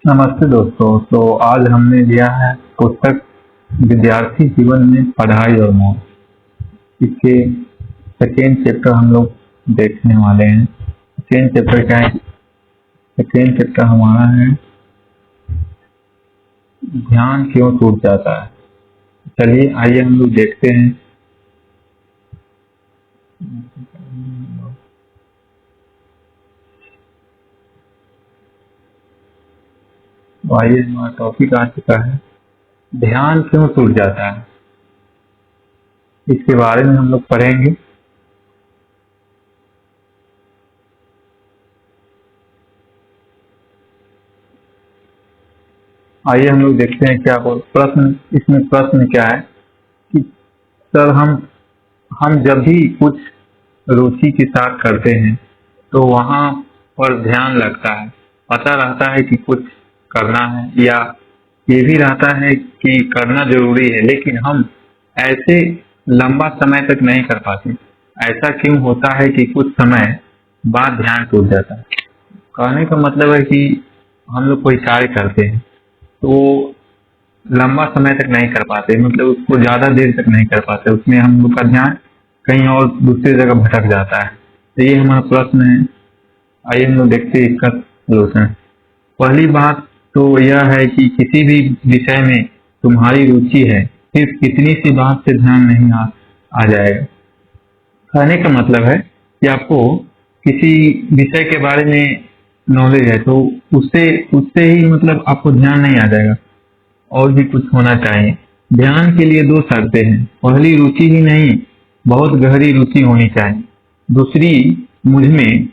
नमस्ते दोस्तों। तो आज हमने लिया है पुस्तक विद्यार्थी जीवन में पढ़ाई और मौज। इसके सेकेंड चैप्टर हम लोग देखने वाले हैं। सेकेंड चैप्टर क्या है? सेकेंड चैप्टर हमारा है ध्यान क्यों टूट जाता है। चलिए आइए हम लोग देखते हैं। तो आइए, हमारा टॉपिक आ चुका है ध्यान क्यों टूट जाता है। इसके बारे में हम लोग पढ़ेंगे। आइए हम लोग देखते हैं क्या प्रश्न, इसमें प्रश्न क्या है कि सर हम जब भी कुछ रुचि के साथ करते हैं तो वहाँ पर ध्यान लगता है, पता रहता है कि कुछ करना है, या ये भी रहता है कि करना जरूरी है, लेकिन हम ऐसे लंबा समय तक नहीं कर पाते। ऐसा क्यों होता है कि कुछ समय बाद ध्यान टूट जाता है? कहने का मतलब है कि हम लोग कोई कार्य करते हैं तो लंबा समय तक नहीं कर पाते, मतलब उसको ज्यादा देर तक नहीं कर पाते, उसमें हम लोग का ध्यान कहीं और दूसरी जगह भटक जाता है। तो ये हमारा प्रश्न है। आइए हम लोग देखते हैं इसका सलूशन। पहली बात तो यह है कि किसी भी विषय में तुम्हारी रुचि है, सिर्फ कितनी सी बात से ध्यान नहीं आ जाएगा। कहने का मतलब है कि आपको किसी विषय के बारे में नॉलेज है तो उससे उससे ही मतलब आपको ध्यान नहीं आ जाएगा, और भी कुछ होना चाहिए। ध्यान के लिए दो शर्तें हैं। पहली, रुचि ही नहीं, बहुत गहरी रुचि होनी चाहिए। दूसरी, मुझ में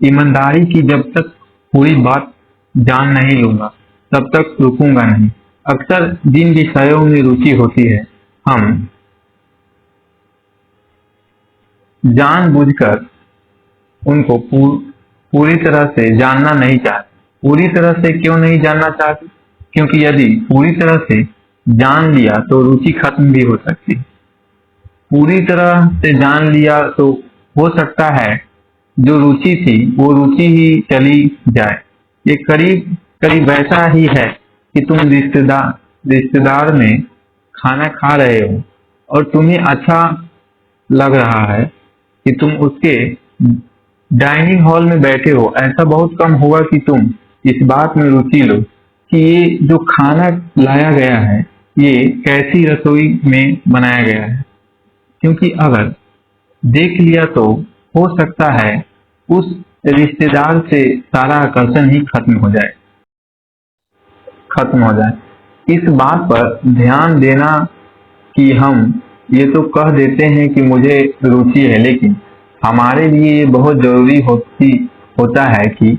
ईमानदारी की, जब तक पूरी बात जान नहीं लूंगा तब तक रुकूंगा नहीं। अक्सर जिन विषयों में रुचि होती है हम जानबूझकर उनको पूरी तरह से जानना नहीं चाहते। पूरी तरह से क्यों नहीं जानना चाहते? क्योंकि यदि पूरी तरह से जान लिया तो रुचि खत्म भी हो सकती है। पूरी तरह से जान लिया तो हो सकता है जो रुचि थी वो रुचि ही चली जाए। ये करीब करीब वैसा ही है कि तुम रिश्तेदार में खाना खा रहे हो और तुम्हें अच्छा लग रहा है कि तुम उसके डाइनिंग हॉल में बैठे हो। ऐसा बहुत कम होगा कि तुम इस बात में रुचि लो कि ये जो खाना लाया गया है ये कैसी रसोई में बनाया गया है, क्योंकि अगर देख लिया तो हो सकता है उस रिश्तेदार से सारा आकर्षण ही खत्म हो जाए। इस बात पर ध्यान देना कि हम ये तो कह देते हैं कि मुझे रुचि है, लेकिन हमारे लिए ये बहुत जरूरी होता है कि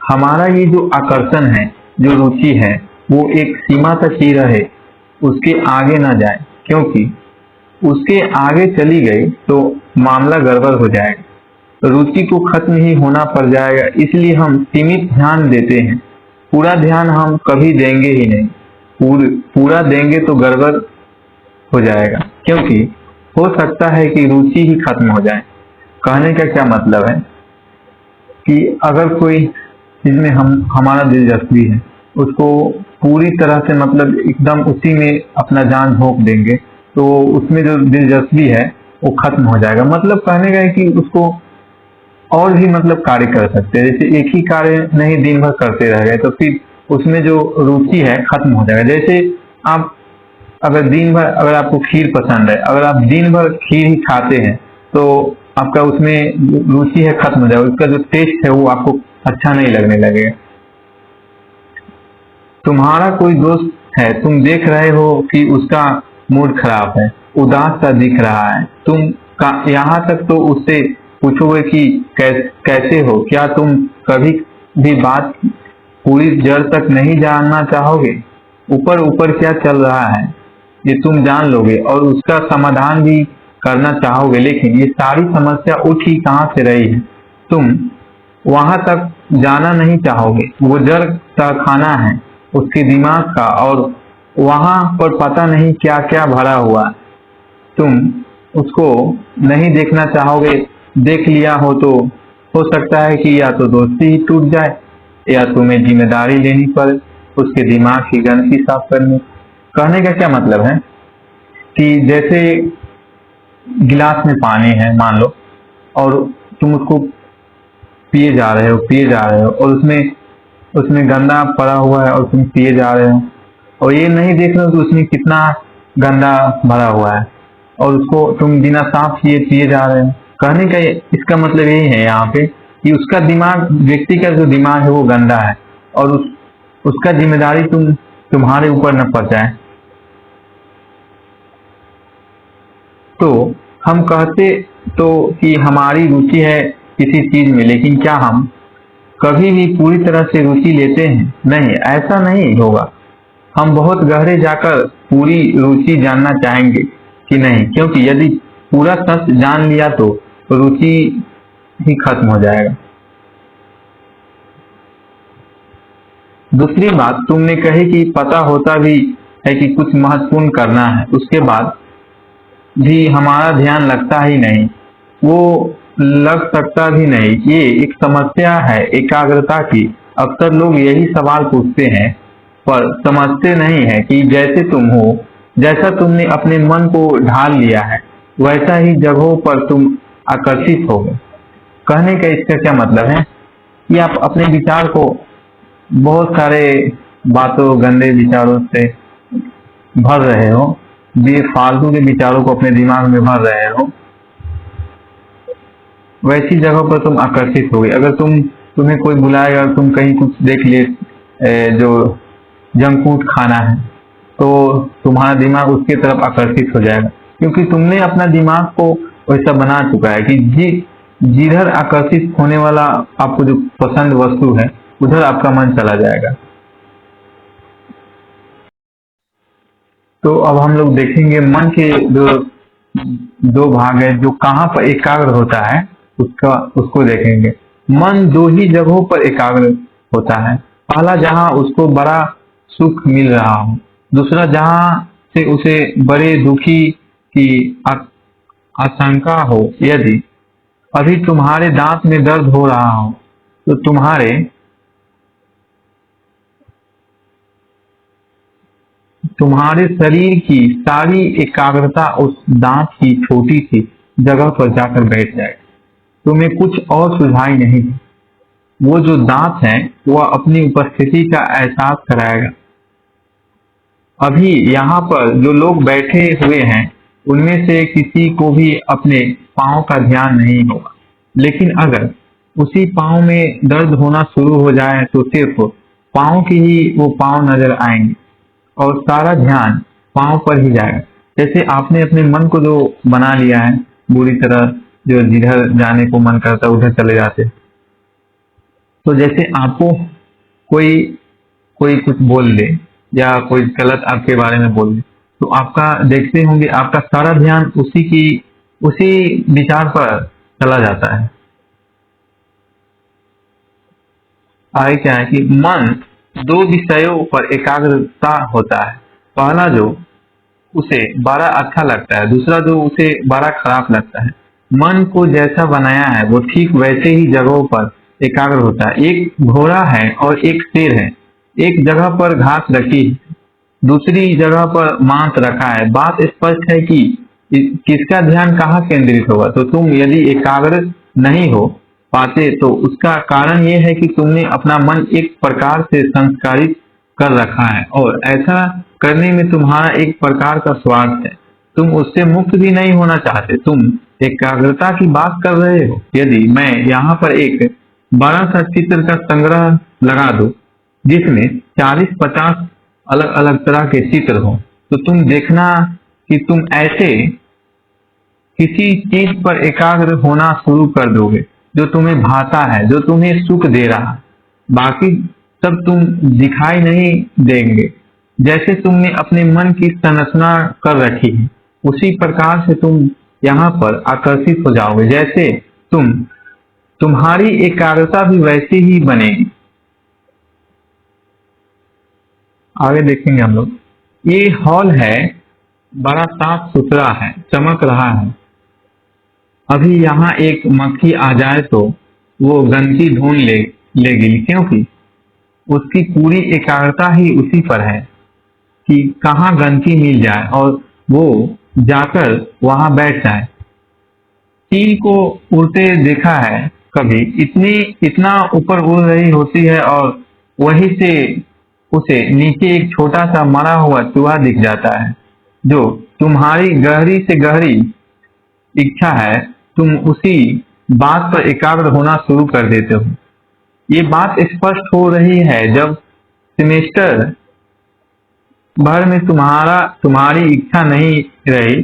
हमारा ये जो आकर्षण है, जो रुचि है, वो एक सीमा तक ही रहे, उसके आगे ना जाए। क्योंकि उसके आगे चली गई तो मामला गड़बड़ हो जाएगा, रुचि को खत्म ही होना पड़ जाएगा। इसलिए हम सीमित ध्यान देते हैं, पूरा ध्यान हम कभी देंगे ही नहीं। पूरा देंगे तो गड़बड़ हो जाएगा, क्योंकि हो सकता है कि रुचि ही खत्म हो जाए। कहने का क्या मतलब है कि अगर कोई चीज में हमारा दिलचस्पी है, उसको पूरी तरह से मतलब एकदम उसी में अपना जान झोंक देंगे तो उसमें जो दिलचस्पी है वो खत्म हो जाएगा। मतलब कहने का है कि उसको और भी मतलब कार्य कर सकते हैं। जैसे एक ही कार्य नहीं दिन भर करते रह गए तो फिर उसमें जो रुचि है खत्म हो जाएगा। जैसे आप अगर दिन भर, अगर आपको खीर पसंद है, अगर आप दिन भर खीर ही खाते हैं तो आपका उसमें रुचि है खत्म हो जाएगा, उसका जो टेस्ट है वो आपको अच्छा नहीं लगने लगेगा। तुम्हारा कोई दोस्त है, तुम देख रहे हो कि उसका मूड खराब है, उदास सा दिख रहा है, तुम यहाँ तक तो उससे पूछोगे कि कैसे हो। क्या तुम कभी भी बात पूरी जड़ तक नहीं जानना चाहोगे? ऊपर ऊपर क्या चल रहा है ये तुम जान लोगे और उसका समाधान भी करना चाहोगे, लेकिन ये सारी समस्या उठ ही कहाँ से रही है? तुम वहां तक जाना नहीं चाहोगे। वो जड़ का खाना है उसके दिमाग का, और वहां पर पता नहीं क्या क्या भरा हुआ। तुम उसको नहीं देखना चाहोगे। देख लिया हो तो हो सकता है कि या तो दोस्ती ही टूट जाए या तुम्हें जिम्मेदारी लेनी पड़े। उसके दिमाग की गंदगी साफ करनी। कहने का क्या मतलब है कि जैसे गिलास में पानी है मान लो, और तुम उसको पिए जा रहे हो और उसमें उसमें गंदा पड़ा हुआ है और तुम पिए जा रहे हो, और ये नहीं देख रहे हो कि उसमें कितना गंदा भरा हुआ है, और उसको तुम बिना साफ किए पिए जा रहे हो। कहने का इसका मतलब यही है यहाँ पे कि उसका दिमाग, व्यक्ति का जो दिमाग है वो गंदा है, और उसका जिम्मेदारी तुम्हारे ऊपर न पड़ जाए। तो हम कहते तो कि हमारी रुचि है किसी चीज में, लेकिन क्या हम कभी भी पूरी तरह से रुचि लेते हैं? नहीं, ऐसा नहीं होगा। हम बहुत गहरे जाकर पूरी रुचि जानना चाहेंगे कि नहीं, क्योंकि यदि पूरा सच जान लिया तो रुचि ही खत्म हो जाएगा। दूसरी बात तुमने कही कि पता होता भी है कि कुछ महत्वपूर्ण करना है, उसके बाद भी हमारा ध्यान लगता ही नहीं, वो लग सकता भी नहीं। ये एक समस्या है एकाग्रता की। अक्सर लोग यही सवाल पूछते हैं पर समझते नहीं है कि जैसे तुम हो, जैसा तुमने अपने मन को ढाल लिया है, वैसा ही जगहों पर तुम आकर्षित हो गए। कहने का इसका क्या मतलब है कि आप अपने विचार को बहुत सारे बातों, गंदे विचारों से भर रहे हो, बेफालतू के विचारों को अपने दिमाग में भर रहे हो, वैसी जगहों पर तुम आकर्षित हो गए। अगर तुम्हें कोई बुलाएगा, तुम कहीं कुछ देख ले जो जंक फूड खाना है, तो तुम्हारा दिमाग उसके तरफ आकर्षित हो जाएगा, क्योंकि तुमने अपना दिमाग को वैसा बना चुका है कि जिधर आकर्षित होने वाला आपको जो पसंद वस्तु है उधर आपका मन चला जाएगा। तो अब हम लोग देखेंगे मन के जो दो भाग है, जो कहाँ पर एकाग्र होता है उसको देखेंगे। मन दो ही जगहों पर एकाग्र होता है। पहला जहाँ उसको बड़ा सुख मिल रहा हो, दूसरा जहाँ से उसे बड़े दुखी की आशंका हो। यदि अभी तुम्हारे दांत में दर्द हो रहा हो तो तुम्हारे शरीर की सारी एकाग्रता उस दांत की छोटी सी जगह पर जाकर बैठ जाए। तुम्हें कुछ और सुझाई नहीं, वो जो दांत है वह अपनी उपस्थिति का एहसास कराएगा। अभी यहाँ पर जो लोग बैठे हुए हैं उनमें से किसी को भी अपने पांव का ध्यान नहीं होगा, लेकिन अगर उसी पांव में दर्द होना शुरू हो जाए तो सिर्फ पांव की ही वो पांव नजर आएंगे और सारा ध्यान पांव पर ही जाएगा। जैसे आपने अपने मन को जो बना लिया है बुरी तरह, जो जिधर जाने को मन करता है उधर चले जाते। तो जैसे आपको कोई कोई कुछ बोल दे या कोई गलत आपके बारे में बोल दे, तो आपका देखते होंगे आपका सारा ध्यान उसी विचार पर चला जाता है। आगे क्या है कि मन दो विषयों पर एकाग्रता होता है। पहला जो उसे बड़ा अच्छा लगता है, दूसरा जो उसे बड़ा खराब लगता है। मन को जैसा बनाया है वो ठीक वैसे ही जगहों पर एकाग्र होता है। एक घोड़ा है और एक शेर है, एक जगह पर घास रखी, दूसरी जगह पर मांस रखा है। बात स्पष्ट है कि किसका ध्यान कहाँ केंद्रित होगा। तो तुम यदि एकाग्र नहीं हो पाते तो उसका कारण ये है कि तुमने अपना मन एक प्रकार से संस्कारित कर रखा है, और ऐसा करने में तुम्हारा एक प्रकार का स्वार्थ है। तुम उससे मुक्त भी नहीं होना चाहते। तुम एकाग्रता की बात कर रहे हो। यदि मैं यहाँ पर एक बड़ा सा चित्र का संग्रह लगा दूं जिसमें 40-50 अलग अलग तरह के चित्र हो, तो तुम देखना कि तुम ऐसे किसी चीज पर एकाग्र होना शुरू कर दोगे जो तुम्हें भाता है, जो तुम्हें सुख दे रहा है। बाकी सब तुम दिखाई नहीं देंगे। जैसे तुमने अपने मन की संरचना कर रखी है उसी प्रकार से तुम यहाँ पर आकर्षित हो जाओगे। जैसे तुम्हारी एकाग्रता भी वैसी ही बनेगी। आगे देखेंगे हम लोग। ये हॉल है, बड़ा साफ सुथरा है, चमक रहा है। अभी यहाँ एक मक्खी आ जाए तो वो गंदगी ढूंढ लेगी, क्योंकि उसकी पूरी एकाग्रता ही उसी पर है कि कहाँ गंदगी मिल जाए और वो जाकर वहां बैठ जाए। चील को उड़ते देखा है कभी, इतना ऊपर उड़ रही होती है और वहीं से उसे नीचे एक छोटा सा मरा हुआ चूहा दिख जाता है। जो तुम्हारी गहरी से गहरी इच्छा है, तुम उसी बात पर एकाग्र होना शुरू कर देते हो। ये बात स्पष्ट हो रही है जब सेमेस्टर भर में तुम्हारी इच्छा नहीं रही,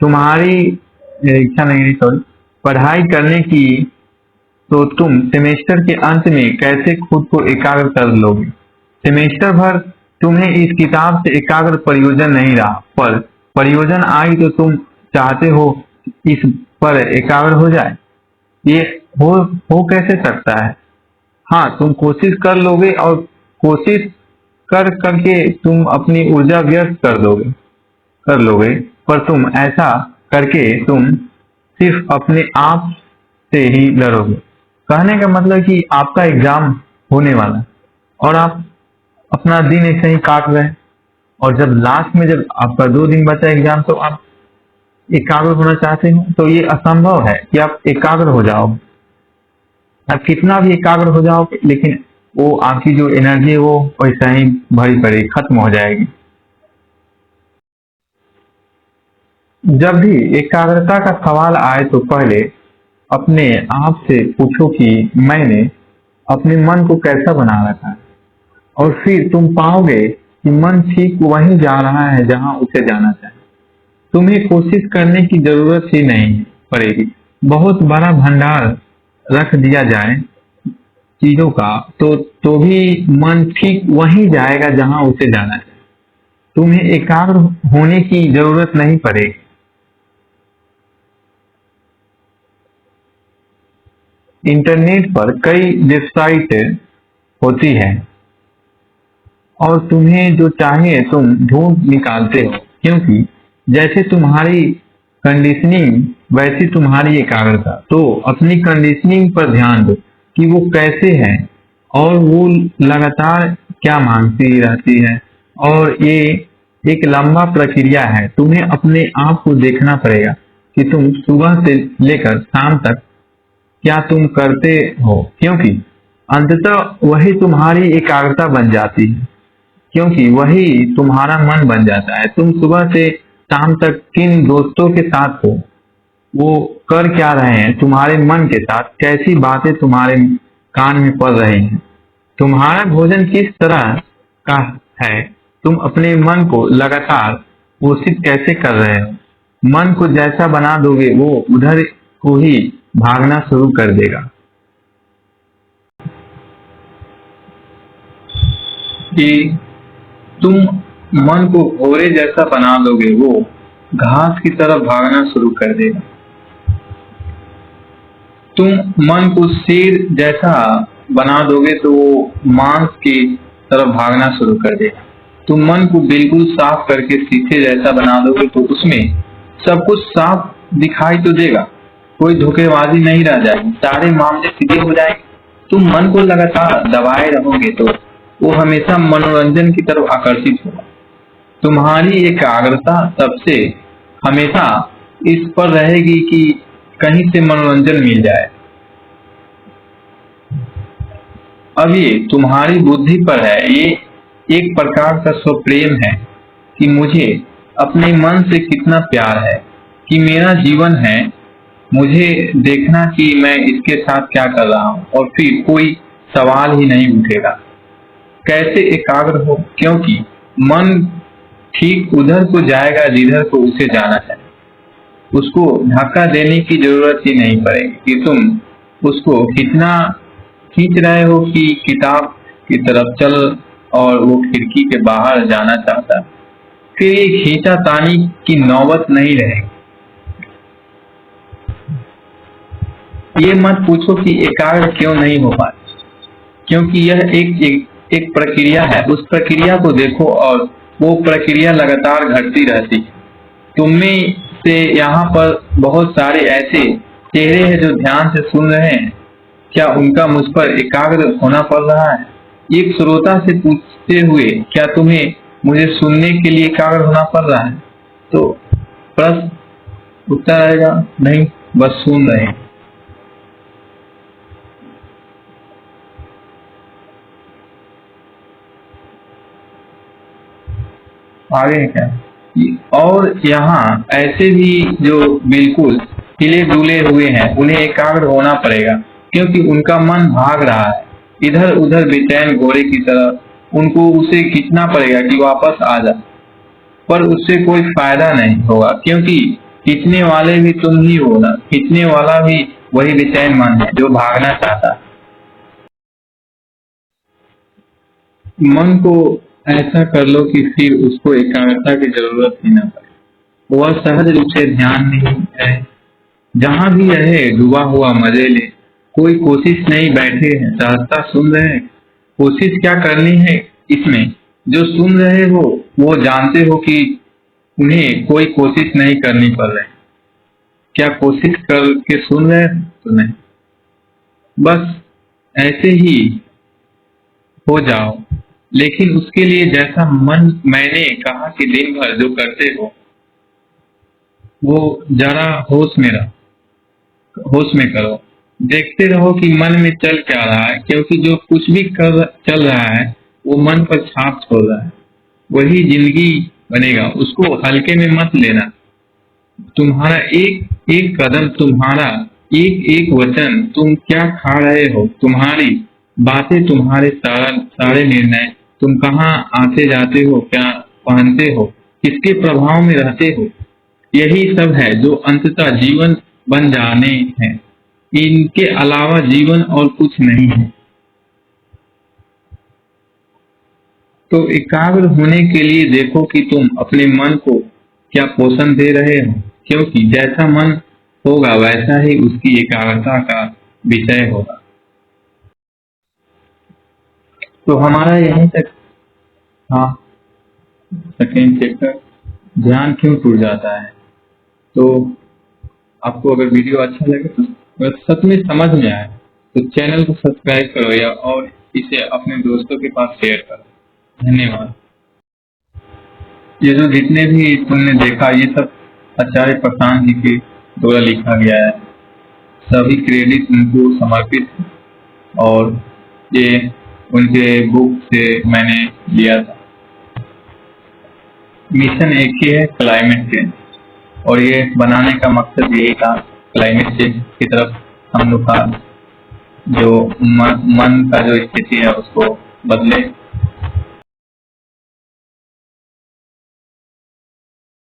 तुम्हारी इच्छा नहीं रही सॉरी पढ़ाई करने की, तो तुम सेमेस्टर के अंत में कैसे खुद को एकाग्र कर लोगे। सेमेस्टर भर तुम्हें इस किताब से एकाग्र प्रयोजन नहीं रहा, पर प्रयोजन आई तो तुम चाहते हो इस पर एकाग्र हो जाए। ये हो कैसे सकता है? हाँ, तुम कोशिश कर लोगे और कोशिश करके तुम अपनी ऊर्जा व्यर्थ कर लोगे, पर तुम ऐसा करके तुम सिर्फ अपने आप से ही लड़ोगे। कहने का मतलब कि आपका एग्जाम होने वाला है और आप अपना दिन ऐसे ही काट रहे हैं, और जब लास्ट में जब आपका 2 दिन बचा एग्जाम तो आप एकाग्र होना चाहते हो, तो ये असंभव है कि आप एकाग्र हो जाओ। आप कितना भी एकाग्र हो जाओगे, लेकिन वो आपकी जो एनर्जी है वो वैसा ही भरी पड़ी खत्म हो जाएगी। जब भी एकाग्रता का सवाल आए तो पहले अपने आप से पूछो कि मैंने अपने मन को कैसा बना रखा है, और फिर तुम पाओगे कि मन ठीक वहीं जा रहा है जहां उसे जाना चाहिए। तुम्हें कोशिश करने की जरूरत ही नहीं पड़ेगी। बहुत बड़ा भंडार रख दिया जाए चीजों का तो भी मन ठीक वहीं जाएगा जहां उसे जाना है। तुम्हें एकाग्र होने की जरूरत नहीं पड़ेगी। इंटरनेट पर कई वेबसाइट होती है और तुम्हें जो चाहिए तुम ढूंढ निकालते हो, क्योंकि जैसे तुम्हारी कंडीशनिंग वैसी तुम्हारी एकाग्रता। तो अपनी कंडीशनिंग पर ध्यान दो कि वो कैसे है और वो लगातार क्या मांगती रहती है, और ये एक लंबा प्रक्रिया है। तुम्हें अपने आप को देखना पड़ेगा कि तुम सुबह से लेकर शाम तक क्या तुम करते हो, क्योंकि अंततः वही तुम्हारी एकाग्रता बन जाती है, क्योंकि वही तुम्हारा मन बन जाता है। तुम सुबह से शाम तक किन दोस्तों के साथ हो, वो कर क्या रहे हैं तुम्हारे मन के साथ, कैसी बातें तुम्हारे कान में पड़ रही हैं, तुम्हारा भोजन किस तरह का है, तुम अपने मन को लगातार पोषित कैसे कर रहे हो। मन को जैसा बना दोगे वो उधर को ही भागना शुरू कर देगा। कि तुम मन को घोड़े जैसा बना दोगे, वो घास की तरफ भागना शुरू कर देगा। तुम मन को शेर जैसा बना दोगे तो वो मांस की तरफ भागना शुरू कर देगा। तुम मन को बिल्कुल साफ करके शीशे जैसा बना दोगे तो उसमें सब कुछ साफ दिखाई तो देगा, कोई धोखेबाजी नहीं रह जाएगी, सारे मामले सीधे हो जाएंगे। तुम मन को लगातार दबाए रहोगे तो वो हमेशा मनोरंजन की तरफ आकर्षित होगा। तुम्हारी एकाग्रता सबसे हमेशा इस पर रहेगी कि कहीं से मनोरंजन मिल जाए। अब ये तुम्हारी बुद्धि पर है, ये एक प्रकार का स्वप्रेम है कि मुझे अपने मन से कितना प्यार है, कि मेरा जीवन है, मुझे देखना कि मैं इसके साथ क्या कर रहा हूं, और फिर कोई सवाल ही नहीं उठेगा कैसे एकाग्र हो, क्योंकि मन ठीक उधर को जाएगा जिधर को उसे जाना है। उसको धक्का देने की जरूरत ही नहीं पड़ेगी कि तुम उसको खींच रहे हो कि किताब की तरफ चल और वो खिड़की के बाहर जाना चाहता है। फिर ये खींचातानी की नौबत नहीं रहेगी। ये मत पूछो कि एकाग्र क्यों नहीं हो पाती, क्योंकि यह एक प्रक्रिया है। उस प्रक्रिया को देखो और वो प्रक्रिया लगातार घटती रहती है। तुममें से यहाँ पर बहुत सारे ऐसे चेहरे हैं जो ध्यान से सुन रहे हैं। क्या उनका मुझ पर एकाग्र होना पड़ रहा है? एक श्रोता से पूछते हुए क्या तुम्हें मुझे सुनने के लिए एकाग्र होना पड़ रहा है? तो प्रश्न उत्तर आएगा नहीं, बस सुन रहे हैं। आगे क्या? और यहाँ ऐसे भी जो बिल्कुल हिले डुले हुए हैं उन्हें एकाग्र होना पड़ेगा, क्योंकि उनका मन भाग रहा है इधर उधर बेचैन घोड़े की तरह। उनको उसे खींचना पड़ेगा कि वापस आ जा, पर उससे कोई फायदा नहीं होगा, क्योंकि खींचने वाले भी तुम ही हो ना। खींचने वाला भी वही बेचैन मन है जो भागना चाहता है। मन को ऐसा कर लो कि फिर उसको एकाग्रता की जरूरत ही न पड़े। वह सहज रूप से ध्यान नहीं है, जहां भी रहे डूबा हुआ मजे ले। कोई कोशिश नहीं, बैठे हैं सहजता सुन रहे हैं। कोशिश क्या करनी है इसमें? जो सुन रहे हो वो जानते हो कि उन्हें कोई कोशिश नहीं करनी पड़ रही। क्या कोशिश करके सुन रहे हो? तो नहीं, बस ऐसे ही हो जाओ। लेकिन उसके लिए जैसा मन मैंने कहा कि दिन भर जो करते हो वो जरा होश में करो। देखते रहो कि मन में चल क्या रहा है, क्योंकि जो कुछ भी चल रहा है वो मन पर छाप छोड़ रहा है। वही जिंदगी बनेगा, उसको हल्के में मत लेना। तुम्हारा एक एक कदम, तुम्हारा एक एक वचन, तुम क्या खा रहे हो, तुम्हारी बातें, तुम्हारे सारे निर्णय, तुम कहाँ आते जाते हो, क्या पहनते हो, किसके प्रभाव में रहते हो, यही सब है जो अंततः जीवन बन जाने हैं। इनके अलावा जीवन और कुछ नहीं है। तो एकाग्र होने के लिए देखो कि तुम अपने मन को क्या पोषण दे रहे हो, क्योंकि जैसा मन होगा वैसा ही उसकी एकाग्रता का विषय होगा। तो हमारा यहीं तक। हाँ, सेकेंड चैप्टर, ध्यान क्यों टूट जाता है। तो आपको अगर वीडियो अच्छा लगे तो अगर सच में समझ में आए तो चैनल को सब्सक्राइब करो या और इसे अपने दोस्तों के पास शेयर करो। धन्यवाद। ये जो जितने भी तुमने देखा ये सब आचार्य प्रशांत जी के द्वारा लिखा गया है। सभी क्रेडिट उनको समर्पित है और ये उनके बुक से मैंने लिया था। मिशन एक ही है, क्लाइमेट चेंज, और ये बनाने का मकसद यही था क्लाइमेट चेंज की तरफ हम लोग का जो मन का जो स्थिति है उसको बदले।